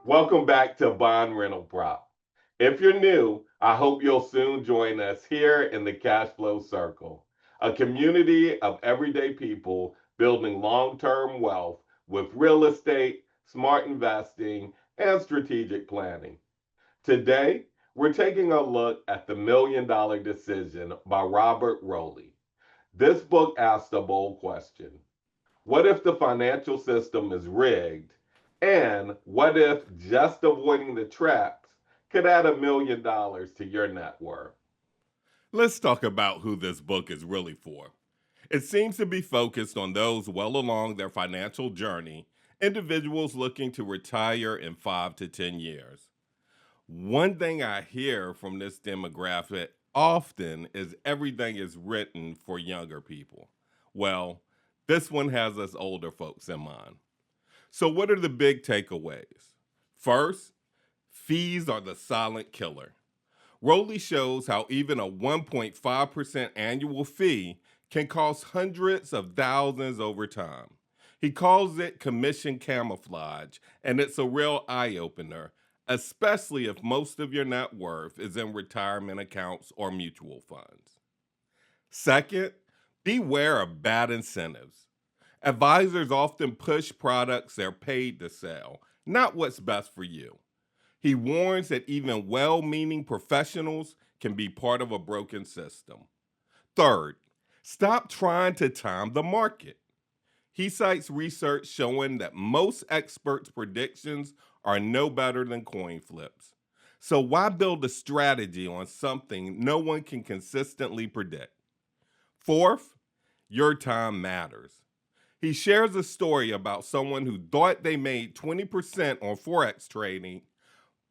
Welcome back to BondRentalProp. If you're new, I hope you'll soon join us here in the Cash Flow Circle, a community of everyday people building long term wealth with real estate, smart investing, and strategic planning. Today, we're taking a look at The $1 Million Decision by Robert Rolih. This book asks a bold question: what if the financial system is rigged? And what if just avoiding the traps could add $1 million to your net worth? Let's talk about who this book is really for. It seems to be focused on those well along their financial journey, individuals looking to retire in 5 to 10 years. One thing I hear from this demographic often is everything is written for younger people. Well, this one has us older folks in mind. So, what are the big takeaways? First, fees are the silent killer. Rowley shows how even a 1.5% annual fee can cost hundreds of thousands over time. He calls it commission camouflage, and it's a real eye opener, especially if most of your net worth is in retirement accounts or mutual funds. Second, beware of bad incentives. Advisors often push products they're paid to sell, not what's best for you. He warns that even well meaning professionals can be part of a broken system. Third, stop trying to time the market. He cites research showing that most experts' predictions are no better than coin flips. So, why build a strategy on something no one can consistently predict? Fourth, your time matters. He shares a story about someone who thought they made 20% on Forex trading,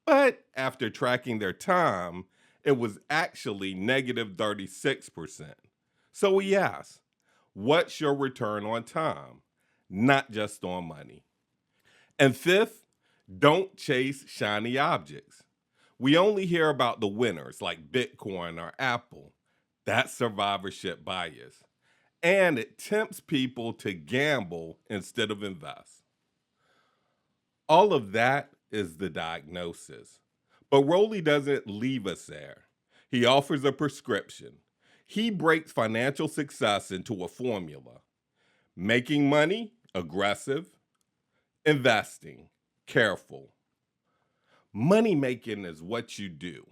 but after tracking their time, it was actually negative 36%. So he asks, what's your return on time? Not just on money. And fifth, don't chase shiny objects. We only hear about the winners like Bitcoin or Apple. That's survivorship bias. And it tempts people to gamble instead of invest. All of that is the diagnosis. But Rowley doesn't leave us there. He offers a prescription. He breaks financial success into a formula: making money, aggressive; investing, careful. Money making is what you do,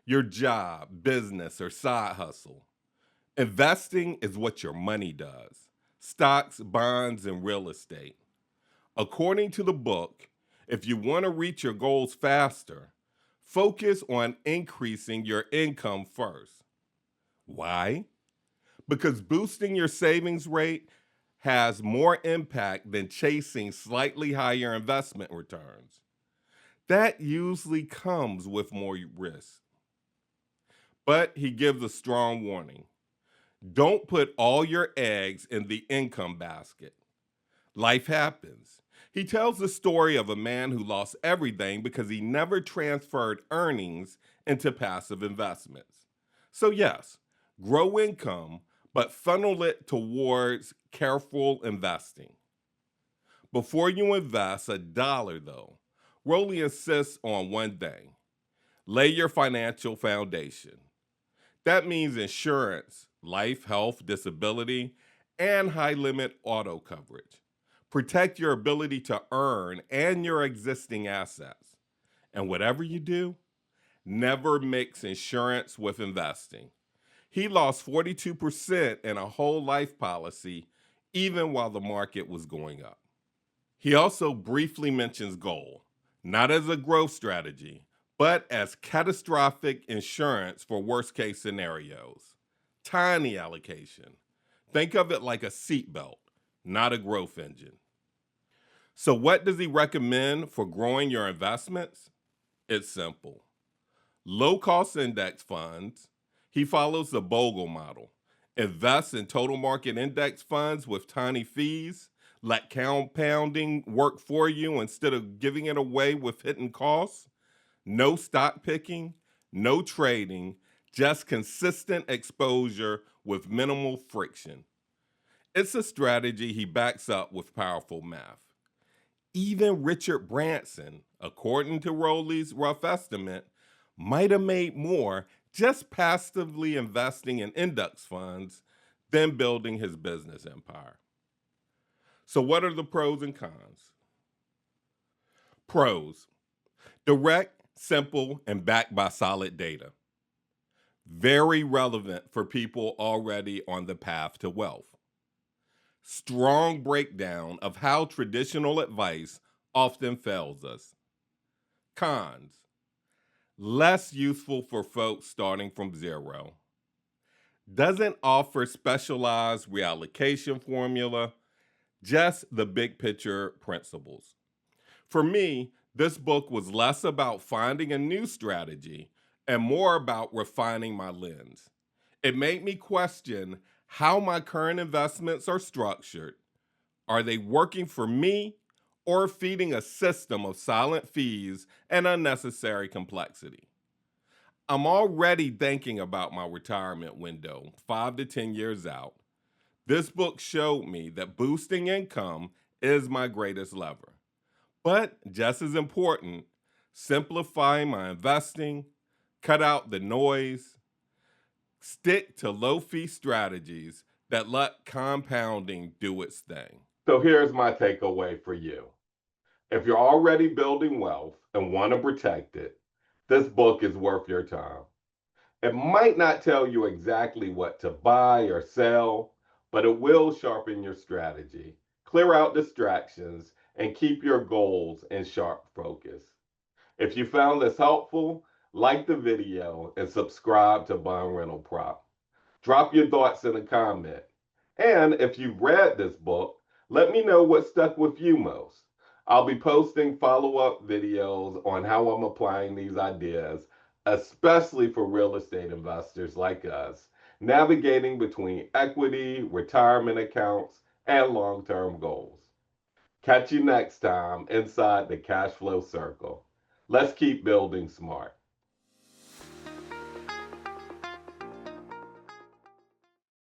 your job, business, or side hustle. Investing is what your money does: stocks, bonds, and real estate. According to the book, if you want to reach your goals faster, focus on increasing your income first. Why? Because boosting your savings rate has more impact than chasing slightly higher investment returns. That usually comes with more risk. But he gives a strong warning: don't put all your eggs in the income basket. Life happens. He tells the story of a man who lost everything because he never transferred earnings into passive investments. So, yes, grow income, but funnel it towards careful investing. Before you invest a dollar, though, Rowley insists on one thing: lay your financial foundation. That means insurance, life, health, disability, and high limit auto coverage. Protect your ability to earn and your existing assets. And whatever you do, never mix insurance with investing. He lost 42% in a whole life policy, even while the market was going up. He also briefly mentions gold, not as a growth strategy, but as catastrophic insurance for worst case scenarios. Tiny allocation. Think of it like a seatbelt, not a growth engine. So, what does he recommend for growing your investments? It's simple: low cost index funds. He follows the Bogle model. Invest in total market index funds with tiny fees. Let compounding work for you instead of giving it away with hidden costs. No stock picking, no trading, just consistent exposure with minimal friction. It's a strategy he backs up with powerful math. even Richard Branson, according to Rolih's rough estimate, might have made more just passively investing in index funds than building his business empire. So, what are the pros and cons? Pros: direct, simple, and backed by solid data. Very relevant for people already on the path to wealth. Strong breakdown of how traditional advice often fails us. Cons: less useful for folks starting from zero. Doesn't offer specialized reallocation formula, just the big picture principles. For me, this book was less about finding a new strategy and more about refining my lens. It made me question how my current investments are structured. Are they working for me or feeding a system of silent fees and unnecessary complexity? I'm already thinking about my retirement window, 5 to 10 years out. This book showed me that boosting income is my greatest lever. But just as important, simplifying my investing, cut out the noise, stick to low fee strategies that let compounding do its thing. So here's my takeaway for you. If you're already building wealth and want to protect it, this book is worth your time. It might not tell you exactly what to buy or sell, but it will sharpen your strategy, clear out distractions, and keep your goals in sharp focus. If you found this helpful, like the video and subscribe to BondRentalProp. Drop your thoughts in a comment. And if you've read this book, let me know what stuck with you most. I'll be posting follow up videos on how I'm applying these ideas, especially for real estate investors like us, navigating between equity, retirement accounts, and long term goals. Catch you next time inside the cash flow circle. Let's keep building smart.